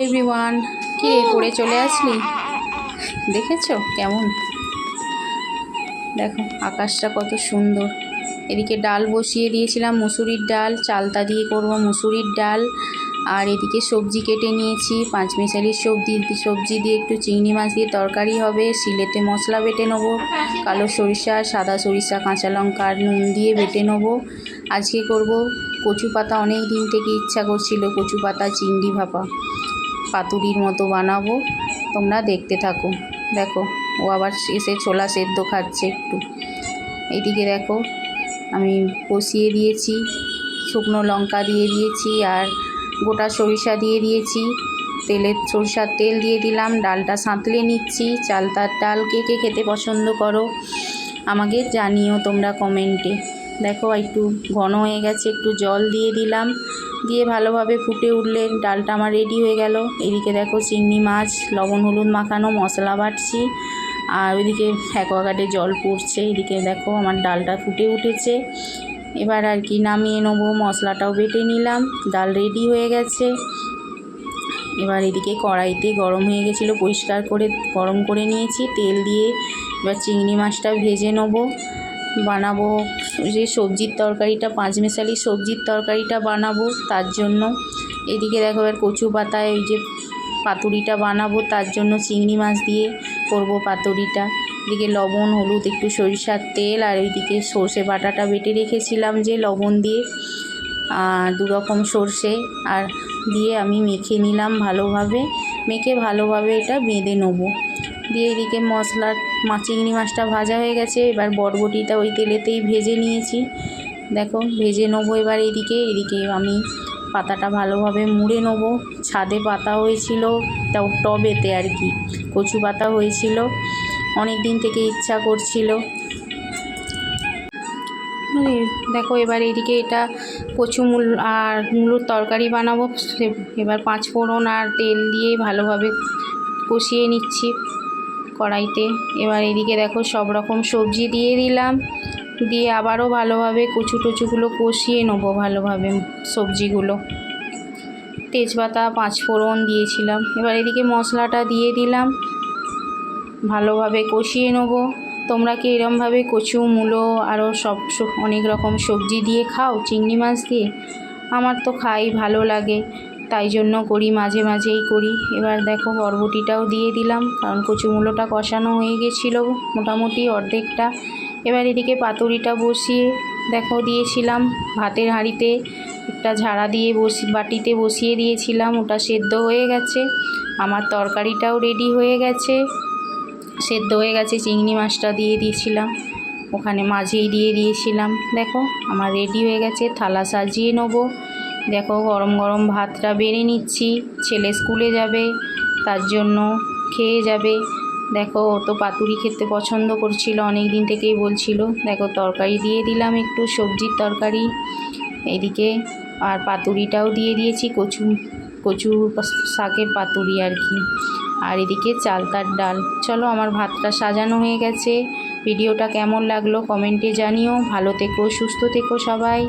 Everyone, কি রে পড়ে চলে আসলি? দেখেছো কেমন? দেখো আকাশটা কত সুন্দর। এদিকে ডাল বসিয়ে দিয়েছিলাম, মুসুরির ডাল, চালতা দিয়ে করব মুসুরির ডাল। আর এদিকে সবজি কেটে নিয়েছি, পাঁচমিশালি সবজি দিয়ে একটু চিংড়ি মাছ দিয়ে তরকারি হবে। সিলেতে মশলা বেটে নেবো, কালো সরিষা, সাদা সরিষা, কাঁচা লঙ্কা আর নুন দিয়ে বেটে নেবো। আজকে করব কচু পাতা, অনেক দিন থেকে ইচ্ছা করছিল কচু পাতা চিংড়ি ভাপা, পাতুরির মতো বানাবো। তোমরা দেখতে থাকো। দেখো ও আবার এসে ছোলা সেদ্ধ খাচ্ছে একটু। এইদিকে দেখো আমি কষিয়ে দিয়েছি, শুকনো লঙ্কা দিয়ে দিয়েছি আর গোটা সরিষা দিয়ে দিয়েছি। সরিষার তেল দিয়ে দিলাম, ডালটা সাঁতলে নিচ্ছি। চালতার ডাল কে কে খেতে পছন্দ করো আমাকে জানিও তোমরা কমেন্টে। দেখো একটু ঘন হয়ে গেছে, একটু জল দিয়ে দিলাম, দিয়ে ভালোভাবে ফুটে উঠলে ডালটা আমার রেডি হয়ে গেল। এদিকে দেখো চিংড়ি মাছ লবণ হলুদ মাখানো, মশলা বাটছি, আর ওইদিকে অ্যাকোয়াগার্ডে জল পড়ছে। এদিকে দেখো আমার ডালটা ফুটে উঠেছে। এবার আর কি নামিয়ে নেবো, মশলাটাও বেটে নিলাম, ডাল রেডি হয়ে গেছে। এবার এদিকে কড়াইতে গরম হয়ে গেছিলো, পরিষ্কার করে গরম করে নিয়েছি তেল দিয়ে। এবার চিংড়ি মাছটা ভেজে নেবো, বানাবো যে সবজির তরকারিটা, পাঁচমিশালি সবজির তরকারিটা বানাবো তার জন্য। এদিকে দেখো এবার কচু পাতায় ওই যে পাতুরিটা বানাবো, তার জন্য চিংড়ি মাছ দিয়ে করব পাতুরিটা। এদিকে লবণ হলুদ একটু সরিষার তেল আর ওইদিকে সর্ষে বাটাটা বেটে রেখেছিলাম যে লবণ দিয়ে, দু রকম সর্ষে আর দিয়ে আমি মেখে নিলাম ভালোভাবে। মেখে ভালোভাবে এটা বেঁধে নেবো। দিয়ে এদিকে চিংড়ি মাছটা ভাজা হয়ে গেছে। এবার বরবটিটা ওই তেলেতেই ভেজে নিয়েছি। দেখো ভেজে নেবো এবার। এদিকে আমি পাতাটা ভালোভাবে মুড়ে নেবো। ছাদে পাতা হয়েছিল, টবেতে আর কি কচু পাতা হয়েছিল, অনেক দিন থেকে ইচ্ছা করছিল। দেখো এবার এদিকে এটা কচু মূলোর তরকারি বানাবো। এবার পাঁচফোড়ন আর তেল দিয়ে ভালোভাবে কষিয়ে নিচ্ছি কড়াইতে। এবার এদিকে দেখো সব রকম সবজি দিয়ে দিলাম, দিয়ে আবারও ভালোভাবে কচু টচুগুলো কষিয়ে নেবো ভালোভাবে সবজিগুলো। তেজপাতা পাঁচফোড়ন দিয়েছিলাম। এবার এদিকে মশলাটা দিয়ে দিলাম, ভালোভাবে কষিয়ে নেবো। তোমরা কি এরমভাবে কচু মূলো আরও অনেক রকম সবজি দিয়ে খাও চিংড়ি মাছ দিয়ে? আমার তো খাই, ভালো লাগে, তাই জন্য করি, মাঝে মাঝেই করি। এবার দেখো বরবটিটাও দিয়ে দিলাম, কারণ কচু মূলোটা কষানো হয়ে গেছিলো মোটামুটি অর্ধেকটা। এবার এদিকে পাতুরিটা বসিয়ে দেখো দিয়েছিলাম ভাতের হাঁড়িতে, একটা ঝাড়া দিয়ে বাটিতে বসিয়ে দিয়েছিলাম, ওটা সেদ্ধ হয়ে গেছে। আমার তরকারিটাও রেডি হয়ে গেছে, সেদ্ধ হয়ে গেছে। চিংড়ি মাছটা দিয়ে দিয়েছিলাম, ওখানে মাঝেই দিয়ে দিয়েছিলাম। দেখো আমার রেডি হয়ে গেছে, থালা সাজিয়ে নেবো। দেখো গরম গরম ভাতটা বেড়ে নিচ্ছি, ছেলে স্কুলে যাবে তার জন্য খেয়ে যাবে। দেখো ও তো পাতুরি খেতে পছন্দ করছিল, অনেক দিন থেকেই বলছিল। দেখো তরকারি দিয়ে দিলাম, একটু সবজির তরকারি এদিকে, আর পাতুরিটাও দিয়ে দিয়েছি, কচু শাকের পাতুরি আর কি। আর এদিকে চালতার ডাল। চলো আমার ভাতটা সাজানো হয়ে গেছে। ভিডিওটা কেমন লাগলো কমেন্টে জানিও। ভালো থেকো, সুস্থ থেকো সবাই।